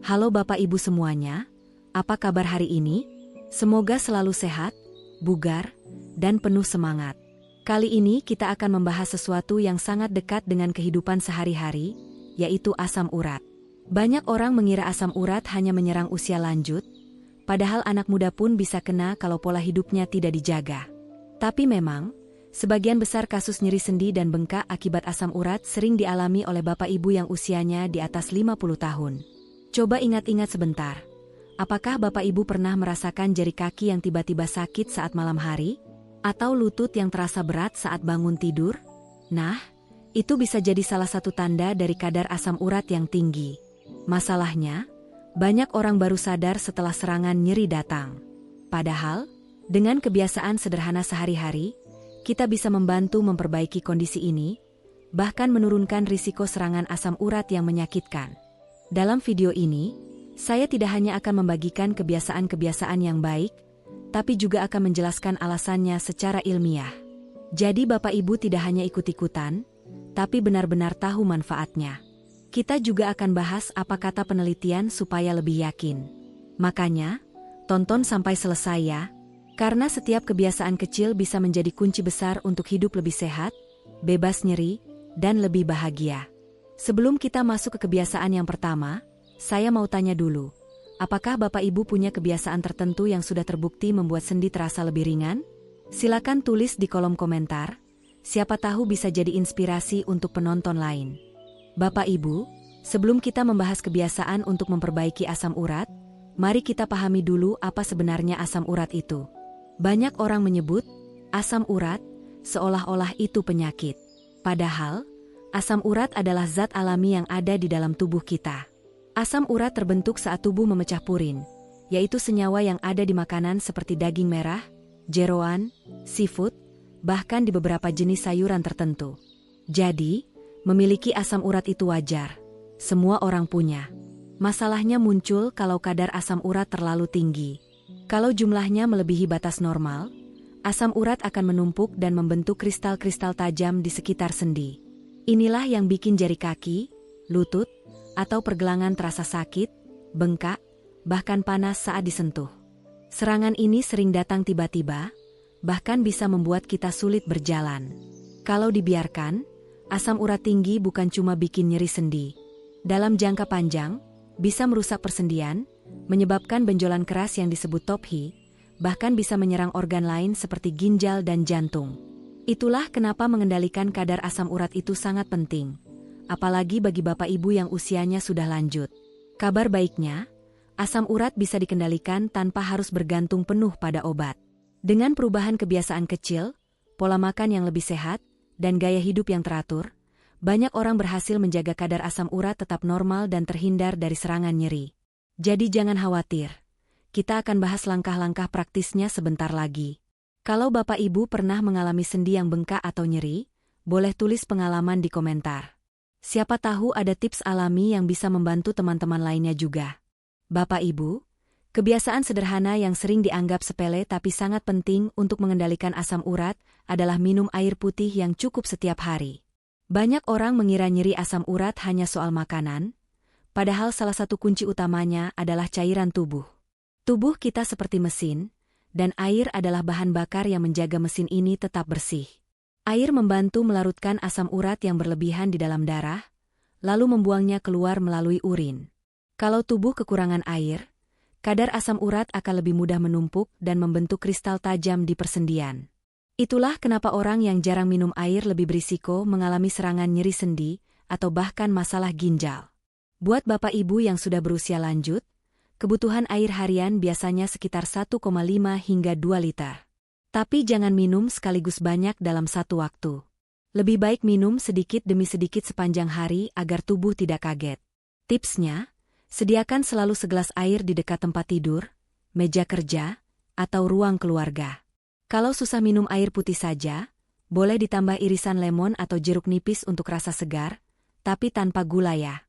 Halo Bapak Ibu semuanya, apa kabar hari ini? Semoga selalu sehat, bugar, dan penuh semangat. Kali ini kita akan membahas sesuatu yang sangat dekat dengan kehidupan sehari-hari, yaitu asam urat. Banyak orang mengira asam urat hanya menyerang usia lanjut, padahal anak muda pun bisa kena kalau pola hidupnya tidak dijaga. Tapi memang, sebagian besar kasus nyeri sendi dan bengkak akibat asam urat sering dialami oleh Bapak Ibu yang usianya di atas 50 tahun. Coba ingat-ingat sebentar. Apakah Bapak Ibu pernah merasakan jari kaki yang tiba-tiba sakit saat malam hari? Atau lutut yang terasa berat saat bangun tidur? Nah, itu bisa jadi salah satu tanda dari kadar asam urat yang tinggi. Masalahnya, banyak orang baru sadar setelah serangan nyeri datang. Padahal, dengan kebiasaan sederhana sehari-hari, kita bisa membantu memperbaiki kondisi ini, bahkan menurunkan risiko serangan asam urat yang menyakitkan. Dalam video ini, saya tidak hanya akan membagikan kebiasaan-kebiasaan yang baik, tapi juga akan menjelaskan alasannya secara ilmiah. Jadi Bapak Ibu tidak hanya ikut-ikutan, tapi benar-benar tahu manfaatnya. Kita juga akan bahas apa kata penelitian supaya lebih yakin. Makanya, tonton sampai selesai ya, karena setiap kebiasaan kecil bisa menjadi kunci besar untuk hidup lebih sehat, bebas nyeri, dan lebih bahagia. Sebelum kita masuk ke kebiasaan yang pertama, saya mau tanya dulu. Apakah Bapak Ibu punya kebiasaan tertentu yang sudah terbukti membuat sendi terasa lebih ringan? Silakan tulis di kolom komentar. Siapa tahu bisa jadi inspirasi untuk penonton lain. Bapak Ibu, sebelum kita membahas kebiasaan untuk memperbaiki asam urat, mari kita pahami dulu apa sebenarnya asam urat itu. Banyak orang menyebut asam urat seolah-olah itu penyakit. Padahal, asam urat adalah zat alami yang ada di dalam tubuh kita. Asam urat terbentuk saat tubuh memecah purin, yaitu senyawa yang ada di makanan seperti daging merah, jeroan, seafood, bahkan di beberapa jenis sayuran tertentu. Jadi, memiliki asam urat itu wajar. Semua orang punya. Masalahnya muncul kalau kadar asam urat terlalu tinggi. Kalau jumlahnya melebihi batas normal, asam urat akan menumpuk dan membentuk kristal-kristal tajam di sekitar sendi. Inilah yang bikin jari kaki, lutut, atau pergelangan terasa sakit, bengkak, bahkan panas saat disentuh. Serangan ini sering datang tiba-tiba, bahkan bisa membuat kita sulit berjalan. Kalau dibiarkan, asam urat tinggi bukan cuma bikin nyeri sendi. Dalam jangka panjang, bisa merusak persendian, menyebabkan benjolan keras yang disebut tophi, bahkan bisa menyerang organ lain seperti ginjal dan jantung. Itulah kenapa mengendalikan kadar asam urat itu sangat penting. Apalagi bagi Bapak Ibu yang usianya sudah lanjut. Kabar baiknya, asam urat bisa dikendalikan tanpa harus bergantung penuh pada obat. Dengan perubahan kebiasaan kecil, pola makan yang lebih sehat, dan gaya hidup yang teratur, banyak orang berhasil menjaga kadar asam urat tetap normal dan terhindar dari serangan nyeri. Jadi jangan khawatir. Kita akan bahas langkah-langkah praktisnya sebentar lagi. Kalau Bapak Ibu pernah mengalami sendi yang bengkak atau nyeri, boleh tulis pengalaman di komentar. Siapa tahu ada tips alami yang bisa membantu teman-teman lainnya juga. Bapak Ibu, kebiasaan sederhana yang sering dianggap sepele tapi sangat penting untuk mengendalikan asam urat adalah minum air putih yang cukup setiap hari. Banyak orang mengira nyeri asam urat hanya soal makanan, padahal salah satu kunci utamanya adalah cairan tubuh. Tubuh kita seperti mesin, dan air adalah bahan bakar yang menjaga mesin ini tetap bersih. Air membantu melarutkan asam urat yang berlebihan di dalam darah, lalu membuangnya keluar melalui urin. Kalau tubuh kekurangan air, kadar asam urat akan lebih mudah menumpuk dan membentuk kristal tajam di persendian. Itulah kenapa orang yang jarang minum air lebih berisiko mengalami serangan nyeri sendi atau bahkan masalah ginjal. Buat Bapak Ibu yang sudah berusia lanjut, kebutuhan air harian biasanya sekitar 1,5 hingga 2 liter. Tapi jangan minum sekaligus banyak dalam satu waktu. Lebih baik minum sedikit demi sedikit sepanjang hari agar tubuh tidak kaget. Tipsnya, sediakan selalu segelas air di dekat tempat tidur, meja kerja, atau ruang keluarga. Kalau susah minum air putih saja, boleh ditambah irisan lemon atau jeruk nipis untuk rasa segar, tapi tanpa gula ya.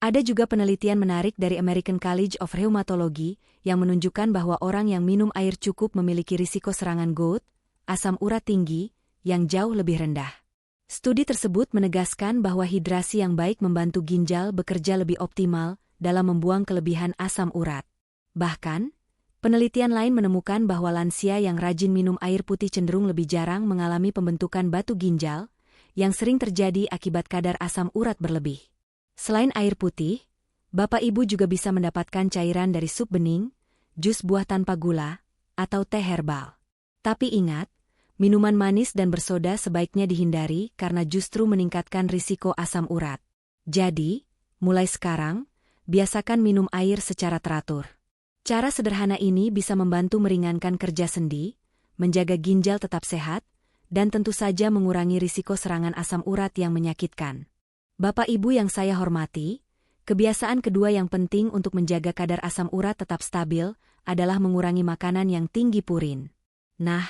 Ada juga penelitian menarik dari American College of Rheumatology yang menunjukkan bahwa orang yang minum air cukup memiliki risiko serangan gout, asam urat tinggi, yang jauh lebih rendah. Studi tersebut menegaskan bahwa hidrasi yang baik membantu ginjal bekerja lebih optimal dalam membuang kelebihan asam urat. Bahkan, penelitian lain menemukan bahwa lansia yang rajin minum air putih cenderung lebih jarang mengalami pembentukan batu ginjal, yang sering terjadi akibat kadar asam urat berlebih. Selain air putih, Bapak Ibu juga bisa mendapatkan cairan dari sup bening, jus buah tanpa gula, atau teh herbal. Tapi ingat, minuman manis dan bersoda sebaiknya dihindari karena justru meningkatkan risiko asam urat. Jadi, mulai sekarang, biasakan minum air secara teratur. Cara sederhana ini bisa membantu meringankan kerja sendi, menjaga ginjal tetap sehat, dan tentu saja mengurangi risiko serangan asam urat yang menyakitkan. Bapak Ibu yang saya hormati, kebiasaan kedua yang penting untuk menjaga kadar asam urat tetap stabil adalah mengurangi makanan yang tinggi purin. Nah,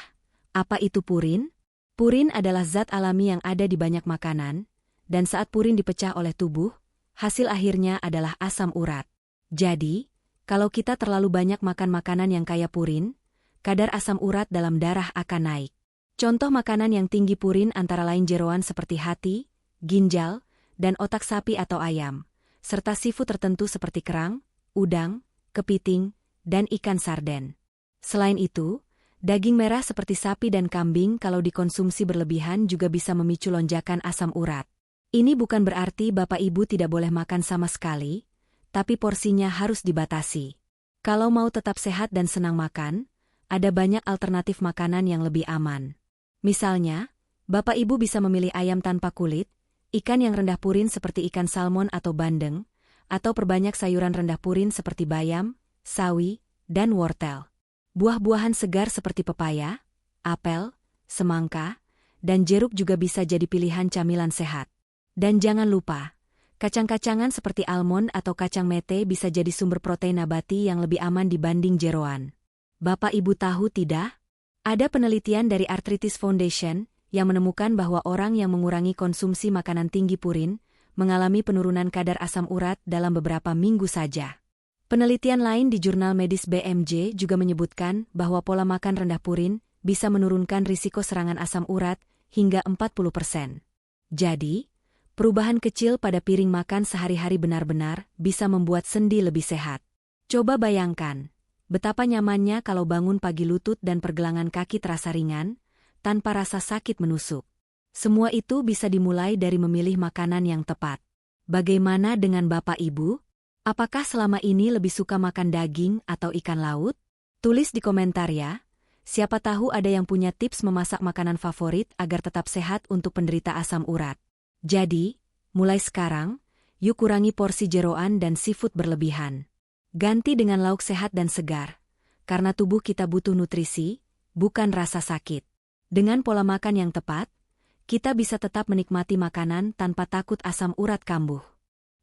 apa itu purin? Purin adalah zat alami yang ada di banyak makanan, dan saat purin dipecah oleh tubuh, hasil akhirnya adalah asam urat. Jadi, kalau kita terlalu banyak makan makanan yang kaya purin, kadar asam urat dalam darah akan naik. Contoh makanan yang tinggi purin antara lain jeroan seperti hati, ginjal, dan otak sapi atau ayam, serta seafood tertentu seperti kerang, udang, kepiting, dan ikan sarden. Selain itu, daging merah seperti sapi dan kambing kalau dikonsumsi berlebihan juga bisa memicu lonjakan asam urat. Ini bukan berarti Bapak Ibu tidak boleh makan sama sekali, tapi porsinya harus dibatasi. Kalau mau tetap sehat dan senang makan, ada banyak alternatif makanan yang lebih aman. Misalnya, Bapak Ibu bisa memilih ayam tanpa kulit, ikan yang rendah purin seperti ikan salmon atau bandeng, atau perbanyak sayuran rendah purin seperti bayam, sawi, dan wortel. Buah-buahan segar seperti pepaya, apel, semangka, dan jeruk juga bisa jadi pilihan camilan sehat. Dan jangan lupa, kacang-kacangan seperti almond atau kacang mete bisa jadi sumber protein nabati yang lebih aman dibanding jeroan. Bapak Ibu tahu tidak? Ada penelitian dari Arthritis Foundation yang menemukan bahwa orang yang mengurangi konsumsi makanan tinggi purin mengalami penurunan kadar asam urat dalam beberapa minggu saja. Penelitian lain di jurnal medis BMJ juga menyebutkan bahwa pola makan rendah purin bisa menurunkan risiko serangan asam urat hingga 40%. Jadi, perubahan kecil pada piring makan sehari-hari benar-benar bisa membuat sendi lebih sehat. Coba bayangkan, betapa nyamannya kalau bangun pagi lutut dan pergelangan kaki terasa ringan, tanpa rasa sakit menusuk. Semua itu bisa dimulai dari memilih makanan yang tepat. Bagaimana dengan Bapak Ibu? Apakah selama ini lebih suka makan daging atau ikan laut? Tulis di komentar ya. Siapa tahu ada yang punya tips memasak makanan favorit agar tetap sehat untuk penderita asam urat. Jadi, mulai sekarang, yuk kurangi porsi jeroan dan seafood berlebihan. Ganti dengan lauk sehat dan segar, karena tubuh kita butuh nutrisi, bukan rasa sakit. Dengan pola makan yang tepat, kita bisa tetap menikmati makanan tanpa takut asam urat kambuh.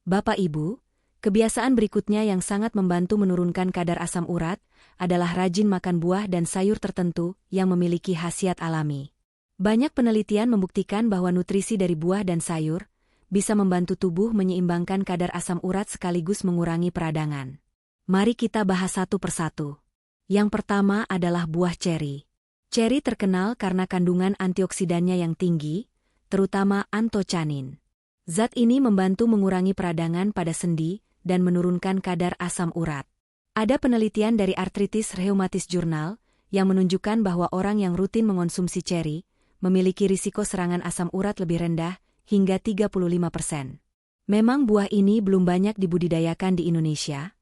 Bapak Ibu, kebiasaan berikutnya yang sangat membantu menurunkan kadar asam urat adalah rajin makan buah dan sayur tertentu yang memiliki khasiat alami. Banyak penelitian membuktikan bahwa nutrisi dari buah dan sayur bisa membantu tubuh menyeimbangkan kadar asam urat sekaligus mengurangi peradangan. Mari kita bahas satu persatu. Yang pertama adalah buah ceri. Ceri terkenal karena kandungan antioksidannya yang tinggi, terutama antocianin. Zat ini membantu mengurangi peradangan pada sendi dan menurunkan kadar asam urat. Ada penelitian dari Arthritis Rheumatis Journal yang menunjukkan bahwa orang yang rutin mengonsumsi ceri memiliki risiko serangan asam urat lebih rendah hingga 35%. Memang buah ini belum banyak dibudidayakan di Indonesia,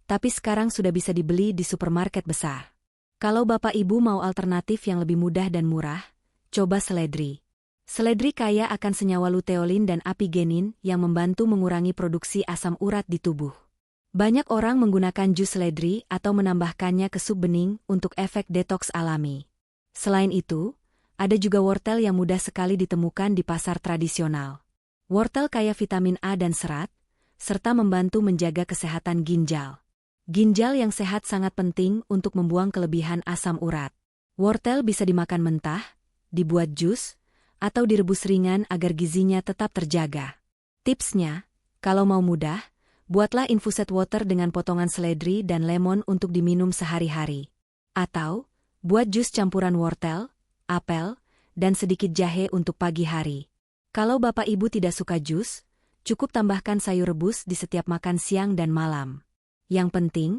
tapi sekarang sudah bisa dibeli di supermarket besar. Kalau Bapak Ibu mau alternatif yang lebih mudah dan murah, coba seledri. Seledri kaya akan senyawa luteolin dan apigenin yang membantu mengurangi produksi asam urat di tubuh. Banyak orang menggunakan jus seledri atau menambahkannya ke sup bening untuk efek detoks alami. Selain itu, ada juga wortel yang mudah sekali ditemukan di pasar tradisional. Wortel kaya vitamin A dan serat, serta membantu menjaga kesehatan ginjal. Ginjal yang sehat sangat penting untuk membuang kelebihan asam urat. Wortel bisa dimakan mentah, dibuat jus, atau direbus ringan agar gizinya tetap terjaga. Tipsnya, kalau mau mudah, buatlah infuset water dengan potongan seledri dan lemon untuk diminum sehari-hari. Atau, buat jus campuran wortel, apel, dan sedikit jahe untuk pagi hari. Kalau Bapak Ibu tidak suka jus, Cukup tambahkan sayur rebus di setiap makan siang dan malam. Yang penting,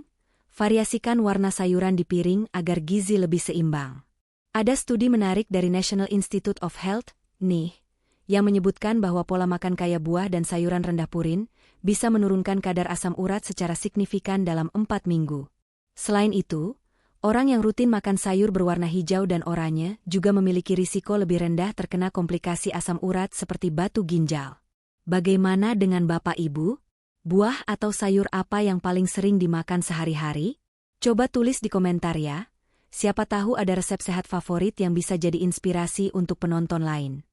variasikan warna sayuran di piring agar gizi lebih seimbang. Ada studi menarik dari National Institute of Health, NIH, yang menyebutkan bahwa pola makan kaya buah dan sayuran rendah purin bisa menurunkan kadar asam urat secara signifikan dalam 4 minggu. Selain itu, orang yang rutin makan sayur berwarna hijau dan oranye juga memiliki risiko lebih rendah terkena komplikasi asam urat seperti batu ginjal. Bagaimana dengan Bapak Ibu? Buah atau sayur apa yang paling sering dimakan sehari-hari? Coba tulis di komentar ya. Siapa tahu ada resep sehat favorit yang bisa jadi inspirasi untuk penonton lain.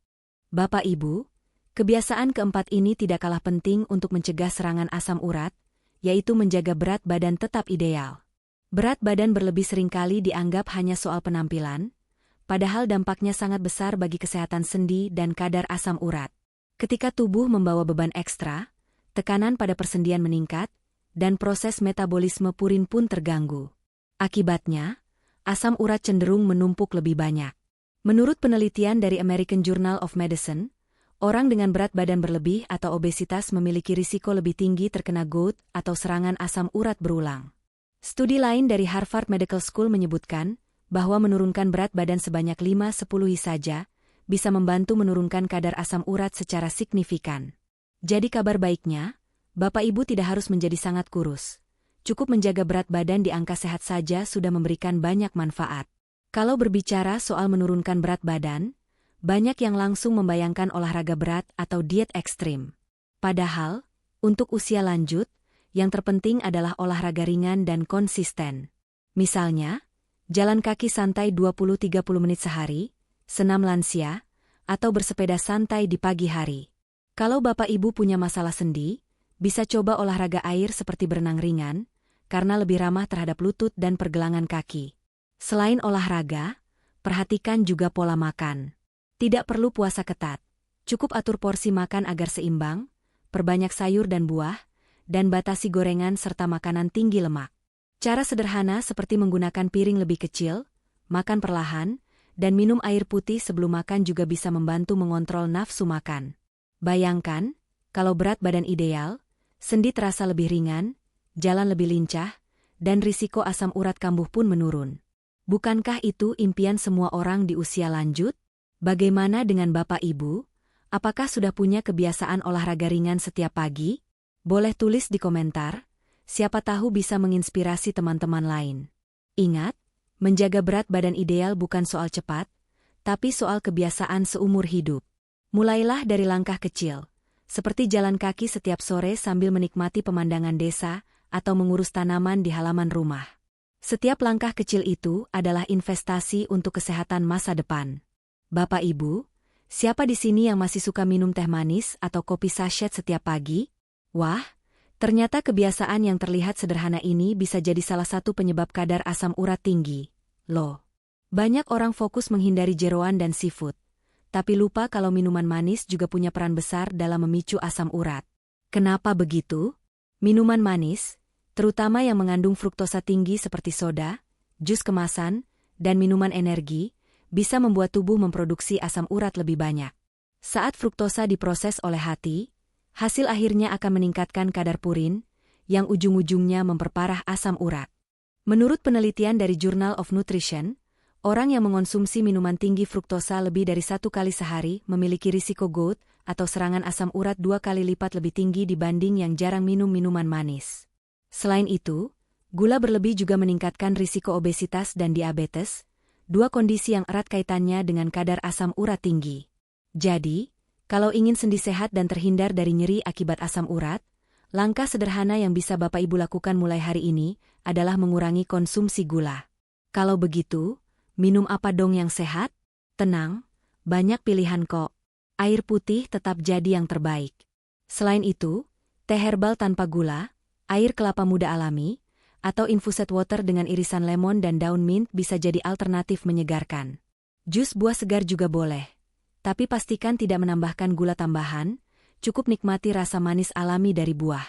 Bapak Ibu, kebiasaan keempat ini tidak kalah penting untuk mencegah serangan asam urat, yaitu menjaga berat badan tetap ideal. Berat badan berlebih seringkali dianggap hanya soal penampilan, padahal dampaknya sangat besar bagi kesehatan sendi dan kadar asam urat. Ketika tubuh membawa beban ekstra, tekanan pada persendian meningkat, dan proses metabolisme purin pun terganggu. Akibatnya, asam urat cenderung menumpuk lebih banyak. Menurut penelitian dari American Journal of Medicine, orang dengan berat badan berlebih atau obesitas memiliki risiko lebih tinggi terkena gout atau serangan asam urat berulang. Studi lain dari Harvard Medical School menyebutkan bahwa menurunkan berat badan sebanyak 5-10 saja bisa membantu menurunkan kadar asam urat secara signifikan. Jadi kabar baiknya, Bapak Ibu tidak harus menjadi sangat kurus. Cukup menjaga berat badan di angka sehat saja sudah memberikan banyak manfaat. Kalau berbicara soal menurunkan berat badan, banyak yang langsung membayangkan olahraga berat atau diet ekstrim. Padahal, untuk usia lanjut, yang terpenting adalah olahraga ringan dan konsisten. Misalnya, jalan kaki santai 20-30 menit sehari, senam lansia, atau bersepeda santai di pagi hari. Kalau Bapak Ibu punya masalah sendi, bisa coba olahraga air seperti berenang ringan, karena lebih ramah terhadap lutut dan pergelangan kaki. Selain olahraga, perhatikan juga pola makan. Tidak perlu puasa ketat. Cukup atur porsi makan agar seimbang, perbanyak sayur dan buah, dan batasi gorengan serta makanan tinggi lemak. Cara sederhana seperti menggunakan piring lebih kecil, makan perlahan, dan minum air putih sebelum makan juga bisa membantu mengontrol nafsu makan. Bayangkan, kalau berat badan ideal, sendi terasa lebih ringan, jalan lebih lincah, dan risiko asam urat kambuh pun menurun. Bukankah itu impian semua orang di usia lanjut? Bagaimana dengan Bapak Ibu? Apakah sudah punya kebiasaan olahraga ringan setiap pagi? Boleh tulis di komentar, siapa tahu bisa menginspirasi teman-teman lain. Ingat, menjaga berat badan ideal bukan soal cepat, tapi soal kebiasaan seumur hidup. Mulailah dari langkah kecil, seperti jalan kaki setiap sore sambil menikmati pemandangan desa atau mengurus tanaman di halaman rumah. Setiap langkah kecil itu adalah investasi untuk kesehatan masa depan. Bapak Ibu, siapa di sini yang masih suka minum teh manis atau kopi sachet setiap pagi? Wah, ternyata kebiasaan yang terlihat sederhana ini bisa jadi salah satu penyebab kadar asam urat tinggi. Loh, banyak orang fokus menghindari jeroan dan seafood, tapi lupa kalau minuman manis juga punya peran besar dalam memicu asam urat. Kenapa begitu? Minuman manis, terutama yang mengandung fruktosa tinggi seperti soda, jus kemasan, dan minuman energi, bisa membuat tubuh memproduksi asam urat lebih banyak. Saat fruktosa diproses oleh hati, hasil akhirnya akan meningkatkan kadar purin, yang ujung-ujungnya memperparah asam urat. Menurut penelitian dari Journal of Nutrition, orang yang mengonsumsi minuman tinggi fruktosa lebih dari 1 kali sehari memiliki risiko gout atau serangan asam urat 2 kali lipat lebih tinggi dibanding yang jarang minum minuman manis. Selain itu, gula berlebih juga meningkatkan risiko obesitas dan diabetes, 2 kondisi yang erat kaitannya dengan kadar asam urat tinggi. Jadi, kalau ingin sendi sehat dan terhindar dari nyeri akibat asam urat, langkah sederhana yang bisa Bapak Ibu lakukan mulai hari ini adalah mengurangi konsumsi gula. Kalau begitu, minum apa dong yang sehat? Tenang, banyak pilihan kok. Air putih tetap jadi yang terbaik. Selain itu, teh herbal tanpa gula, air kelapa muda alami, atau infused water dengan irisan lemon dan daun mint bisa jadi alternatif menyegarkan. Jus buah segar juga boleh. Tapi pastikan tidak menambahkan gula tambahan, cukup nikmati rasa manis alami dari buah.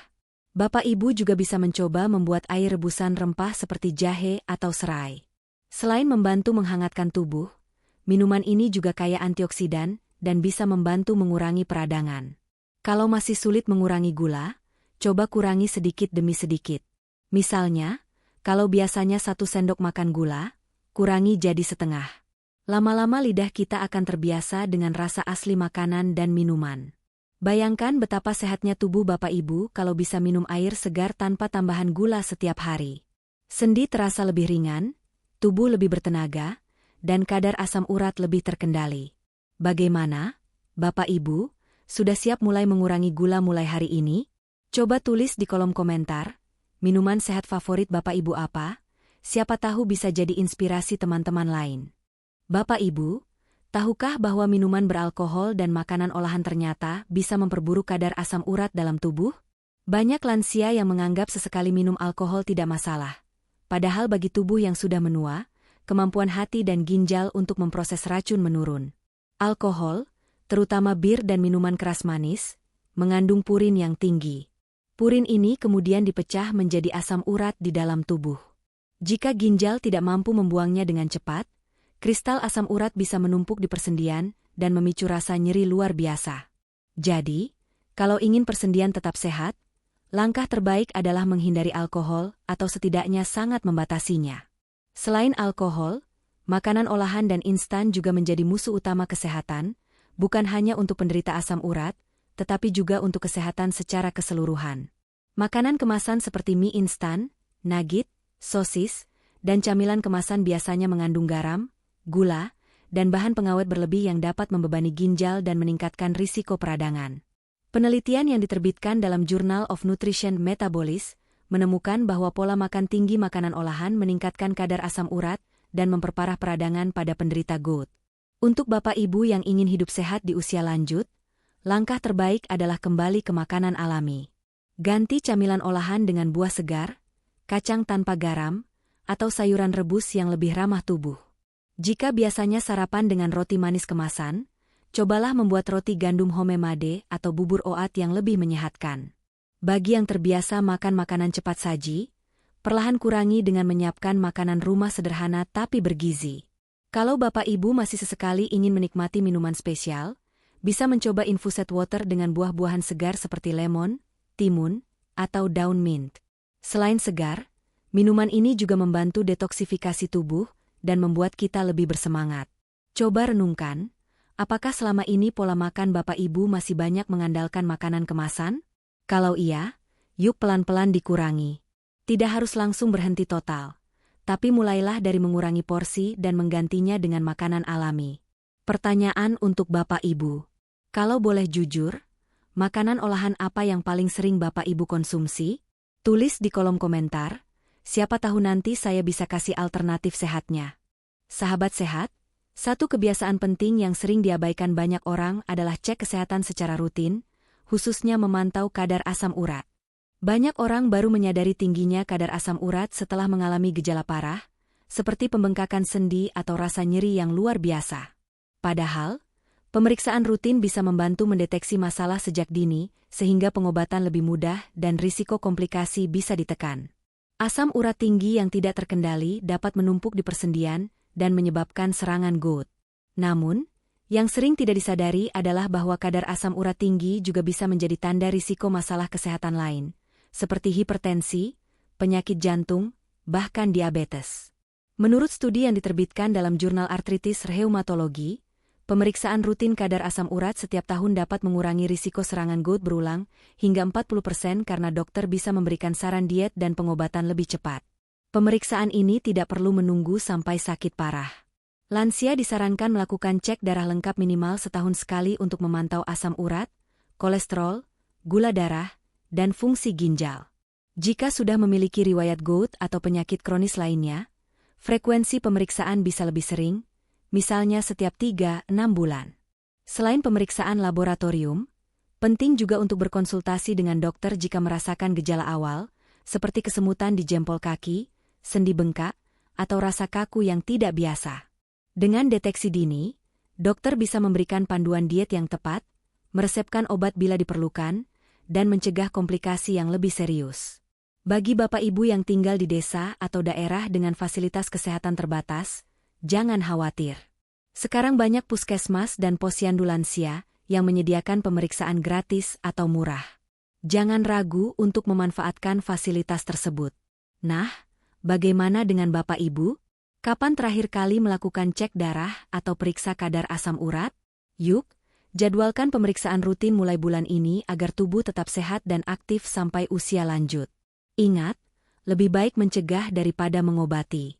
Bapak Ibu juga bisa mencoba membuat air rebusan rempah seperti jahe atau serai. Selain membantu menghangatkan tubuh, minuman ini juga kaya antioksidan dan bisa membantu mengurangi peradangan. Kalau masih sulit mengurangi gula, coba kurangi sedikit demi sedikit. Misalnya, kalau biasanya 1 sendok makan gula, kurangi jadi setengah. Lama-lama lidah kita akan terbiasa dengan rasa asli makanan dan minuman. Bayangkan betapa sehatnya tubuh Bapak Ibu kalau bisa minum air segar tanpa tambahan gula setiap hari. Sendi terasa lebih ringan, tubuh lebih bertenaga, dan kadar asam urat lebih terkendali. Bagaimana, Bapak Ibu, sudah siap mulai mengurangi gula mulai hari ini? Coba tulis di kolom komentar, minuman sehat favorit Bapak Ibu apa? Siapa tahu bisa jadi inspirasi teman-teman lain. Bapak Ibu, tahukah bahwa minuman beralkohol dan makanan olahan ternyata bisa memperburuk kadar asam urat dalam tubuh? Banyak lansia yang menganggap sesekali minum alkohol tidak masalah. Padahal bagi tubuh yang sudah menua, kemampuan hati dan ginjal untuk memproses racun menurun. Alkohol, terutama bir dan minuman keras manis, mengandung purin yang tinggi. Purin ini kemudian dipecah menjadi asam urat di dalam tubuh. Jika ginjal tidak mampu membuangnya dengan cepat, kristal asam urat bisa menumpuk di persendian dan memicu rasa nyeri luar biasa. Jadi, kalau ingin persendian tetap sehat, langkah terbaik adalah menghindari alkohol atau setidaknya sangat membatasinya. Selain alkohol, makanan olahan dan instan juga menjadi musuh utama kesehatan, bukan hanya untuk penderita asam urat, tetapi juga untuk kesehatan secara keseluruhan. Makanan kemasan seperti mie instan, nugget, sosis, dan camilan kemasan biasanya mengandung garam, gula, dan bahan pengawet berlebih yang dapat membebani ginjal dan meningkatkan risiko peradangan. Penelitian yang diterbitkan dalam Journal of Nutrition Metabolism menemukan bahwa pola makan tinggi makanan olahan meningkatkan kadar asam urat dan memperparah peradangan pada penderita GOUT. Untuk Bapak Ibu yang ingin hidup sehat di usia lanjut, langkah terbaik adalah kembali ke makanan alami. Ganti camilan olahan dengan buah segar, kacang tanpa garam, atau sayuran rebus yang lebih ramah tubuh. Jika biasanya sarapan dengan roti manis kemasan, cobalah membuat roti gandum homemade atau bubur oat yang lebih menyehatkan. Bagi yang terbiasa makan makanan cepat saji, perlahan kurangi dengan menyiapkan makanan rumah sederhana tapi bergizi. Kalau Bapak Ibu masih sesekali ingin menikmati minuman spesial, bisa mencoba infuset water dengan buah-buahan segar seperti lemon, timun, atau daun mint. Selain segar, minuman ini juga membantu detoksifikasi tubuh dan membuat kita lebih bersemangat. Coba renungkan, apakah selama ini pola makan Bapak Ibu masih banyak mengandalkan makanan kemasan? Kalau iya, yuk pelan-pelan dikurangi. Tidak harus langsung berhenti total, tapi mulailah dari mengurangi porsi dan menggantinya dengan makanan alami. Pertanyaan untuk Bapak Ibu. Kalau boleh jujur, makanan olahan apa yang paling sering Bapak Ibu konsumsi? Tulis di kolom komentar. Siapa tahu nanti saya bisa kasih alternatif sehatnya. Sahabat sehat, satu kebiasaan penting yang sering diabaikan banyak orang adalah cek kesehatan secara rutin, khususnya memantau kadar asam urat. Banyak orang baru menyadari tingginya kadar asam urat setelah mengalami gejala parah, seperti pembengkakan sendi atau rasa nyeri yang luar biasa. Padahal, pemeriksaan rutin bisa membantu mendeteksi masalah sejak dini, sehingga pengobatan lebih mudah dan risiko komplikasi bisa ditekan. Asam urat tinggi yang tidak terkendali dapat menumpuk di persendian dan menyebabkan serangan GOUT. Namun, yang sering tidak disadari adalah bahwa kadar asam urat tinggi juga bisa menjadi tanda risiko masalah kesehatan lain, seperti hipertensi, penyakit jantung, bahkan diabetes. Menurut studi yang diterbitkan dalam Jurnal Artritis Rheumatology, pemeriksaan rutin kadar asam urat setiap tahun dapat mengurangi risiko serangan GOUT berulang hingga 40% karena dokter bisa memberikan saran diet dan pengobatan lebih cepat. Pemeriksaan ini tidak perlu menunggu sampai sakit parah. Lansia disarankan melakukan cek darah lengkap minimal setahun sekali untuk memantau asam urat, kolesterol, gula darah, dan fungsi ginjal. Jika sudah memiliki riwayat GOUT atau penyakit kronis lainnya, frekuensi pemeriksaan bisa lebih sering, misalnya setiap 3-6 bulan. Selain pemeriksaan laboratorium, penting juga untuk berkonsultasi dengan dokter jika merasakan gejala awal, seperti kesemutan di jempol kaki, sendi bengkak, atau rasa kaku yang tidak biasa. Dengan deteksi dini, dokter bisa memberikan panduan diet yang tepat, meresepkan obat bila diperlukan, dan mencegah komplikasi yang lebih serius. Bagi Bapak Ibu yang tinggal di desa atau daerah dengan fasilitas kesehatan terbatas, jangan khawatir. Sekarang banyak puskesmas dan posyandu lansia yang menyediakan pemeriksaan gratis atau murah. Jangan ragu untuk memanfaatkan fasilitas tersebut. Nah, bagaimana dengan Bapak Ibu? Kapan terakhir kali melakukan cek darah atau periksa kadar asam urat? Yuk, jadwalkan pemeriksaan rutin mulai bulan ini agar tubuh tetap sehat dan aktif sampai usia lanjut. Ingat, lebih baik mencegah daripada mengobati.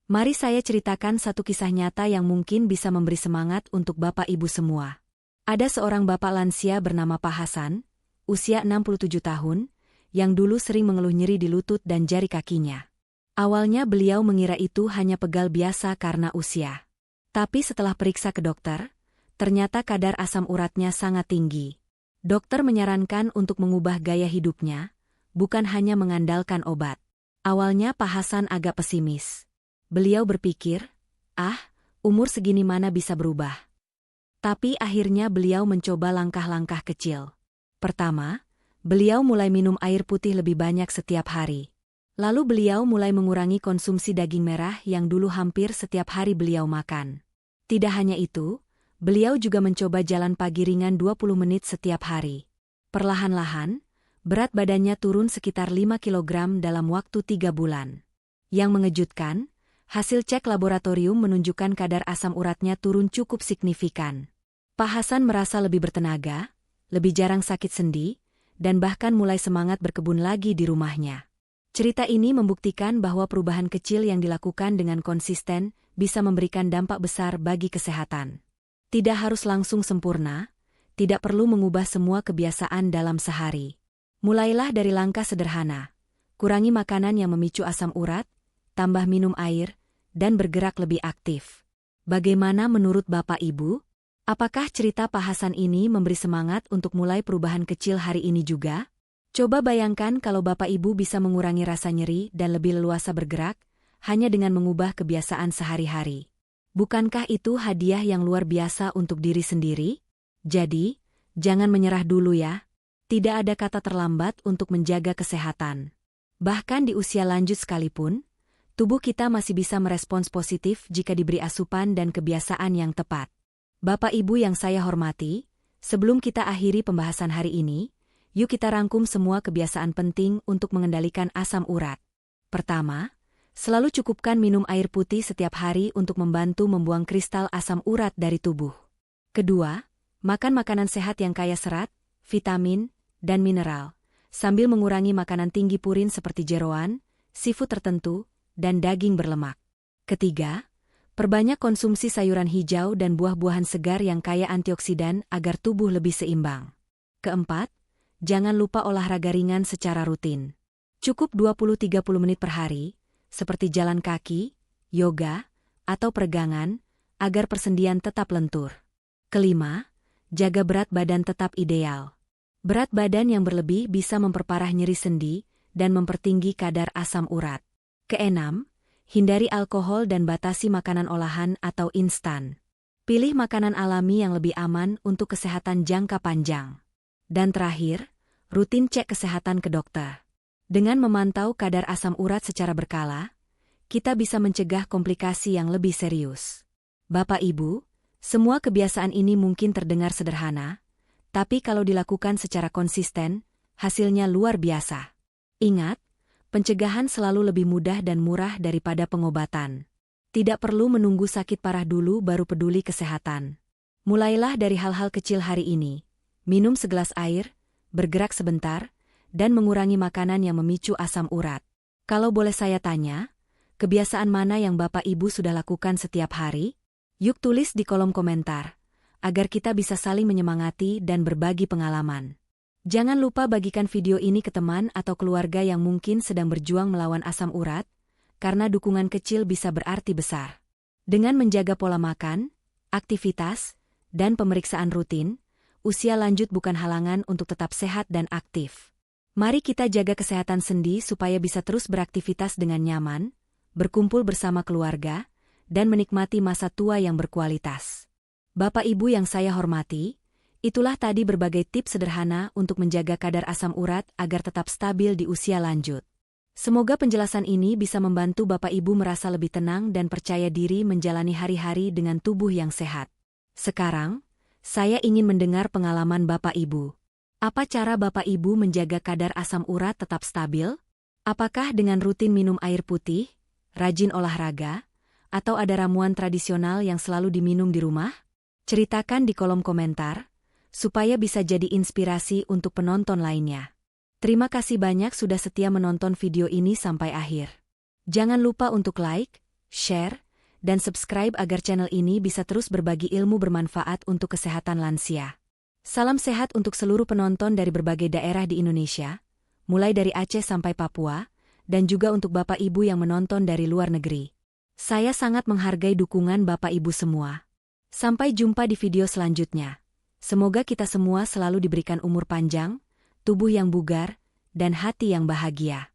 Mari saya ceritakan satu kisah nyata yang mungkin bisa memberi semangat untuk Bapak Ibu semua. Ada seorang bapak lansia bernama Pak Hasan, usia 67 tahun, yang dulu sering mengeluh nyeri di lutut dan jari kakinya. Awalnya beliau mengira itu hanya pegal biasa karena usia. Tapi setelah periksa ke dokter, ternyata kadar asam uratnya sangat tinggi. Dokter menyarankan untuk mengubah gaya hidupnya, bukan hanya mengandalkan obat. Awalnya Pak Hasan agak pesimis. Beliau berpikir, umur segini mana bisa berubah. Tapi akhirnya beliau mencoba langkah-langkah kecil. Pertama, beliau mulai minum air putih lebih banyak setiap hari. Lalu beliau mulai mengurangi konsumsi daging merah yang dulu hampir setiap hari beliau makan. Tidak hanya itu, beliau juga mencoba jalan pagi ringan 20 menit setiap hari. Perlahan-lahan, berat badannya turun sekitar 5 kg dalam waktu 3 bulan. Yang mengejutkan, hasil cek laboratorium menunjukkan kadar asam uratnya turun cukup signifikan. Pak Hasan merasa lebih bertenaga, lebih jarang sakit sendi, dan bahkan mulai semangat berkebun lagi di rumahnya. Cerita ini membuktikan bahwa perubahan kecil yang dilakukan dengan konsisten bisa memberikan dampak besar bagi kesehatan. Tidak harus langsung sempurna, tidak perlu mengubah semua kebiasaan dalam sehari. Mulailah dari langkah sederhana. Kurangi makanan yang memicu asam urat, tambah minum air, dan bergerak lebih aktif. Bagaimana menurut Bapak Ibu? Apakah cerita Pak Hasan ini memberi semangat untuk mulai perubahan kecil hari ini juga? Coba bayangkan kalau Bapak Ibu bisa mengurangi rasa nyeri dan lebih leluasa bergerak, hanya dengan mengubah kebiasaan sehari-hari. Bukankah itu hadiah yang luar biasa untuk diri sendiri? Jadi, jangan menyerah dulu ya. Tidak ada kata terlambat untuk menjaga kesehatan. Bahkan di usia lanjut sekalipun, tubuh kita masih bisa merespons positif jika diberi asupan dan kebiasaan yang tepat. Bapak Ibu yang saya hormati, sebelum kita akhiri pembahasan hari ini, yuk kita rangkum semua kebiasaan penting untuk mengendalikan asam urat. Pertama, selalu cukupkan minum air putih setiap hari untuk membantu membuang kristal asam urat dari tubuh. Kedua, makan makanan sehat yang kaya serat, vitamin, dan mineral, sambil mengurangi makanan tinggi purin seperti jeroan, seafood tertentu, dan daging berlemak. Ketiga, perbanyak konsumsi sayuran hijau dan buah-buahan segar yang kaya antioksidan agar tubuh lebih seimbang. Keempat, jangan lupa olahraga ringan secara rutin. Cukup 20-30 menit per hari, seperti jalan kaki, yoga, atau peregangan, agar persendian tetap lentur. Kelima, jaga berat badan tetap ideal. Berat badan yang berlebih bisa memperparah nyeri sendi dan mempertinggi kadar asam urat. Keenam, hindari alkohol dan batasi makanan olahan atau instan. Pilih makanan alami yang lebih aman untuk kesehatan jangka panjang. Dan terakhir, rutin cek kesehatan ke dokter. Dengan memantau kadar asam urat secara berkala, kita bisa mencegah komplikasi yang lebih serius. Bapak Ibu, semua kebiasaan ini mungkin terdengar sederhana, tapi kalau dilakukan secara konsisten, hasilnya luar biasa. Ingat, pencegahan selalu lebih mudah dan murah daripada pengobatan. Tidak perlu menunggu sakit parah dulu baru peduli kesehatan. Mulailah dari hal-hal kecil hari ini. Minum segelas air, bergerak sebentar, dan mengurangi makanan yang memicu asam urat. Kalau boleh saya tanya, kebiasaan mana yang Bapak Ibu sudah lakukan setiap hari? Yuk tulis di kolom komentar, agar kita bisa saling menyemangati dan berbagi pengalaman. Jangan lupa bagikan video ini ke teman atau keluarga yang mungkin sedang berjuang melawan asam urat, karena dukungan kecil bisa berarti besar. Dengan menjaga pola makan, aktivitas, dan pemeriksaan rutin, usia lanjut bukan halangan untuk tetap sehat dan aktif. Mari kita jaga kesehatan sendi supaya bisa terus beraktivitas dengan nyaman, berkumpul bersama keluarga, dan menikmati masa tua yang berkualitas. Bapak Ibu yang saya hormati, itulah tadi berbagai tips sederhana untuk menjaga kadar asam urat agar tetap stabil di usia lanjut. Semoga penjelasan ini bisa membantu Bapak Ibu merasa lebih tenang dan percaya diri menjalani hari-hari dengan tubuh yang sehat. Sekarang, Saya ingin mendengar pengalaman Bapak Ibu. Apa cara Bapak Ibu menjaga kadar asam urat tetap stabil? Apakah dengan rutin minum air putih, rajin olahraga, atau ada ramuan tradisional yang selalu diminum di rumah? Ceritakan di kolom komentar, supaya bisa jadi inspirasi untuk penonton lainnya. Terima kasih banyak sudah setia menonton video ini sampai akhir. Jangan lupa untuk like, share, dan subscribe agar channel ini bisa terus berbagi ilmu bermanfaat untuk kesehatan lansia. Salam sehat untuk seluruh penonton dari berbagai daerah di Indonesia, mulai dari Aceh sampai Papua, dan juga untuk Bapak Ibu yang menonton dari luar negeri. Saya sangat menghargai dukungan Bapak Ibu semua. Sampai jumpa di video selanjutnya. Semoga kita semua selalu diberikan umur panjang, tubuh yang bugar, dan hati yang bahagia.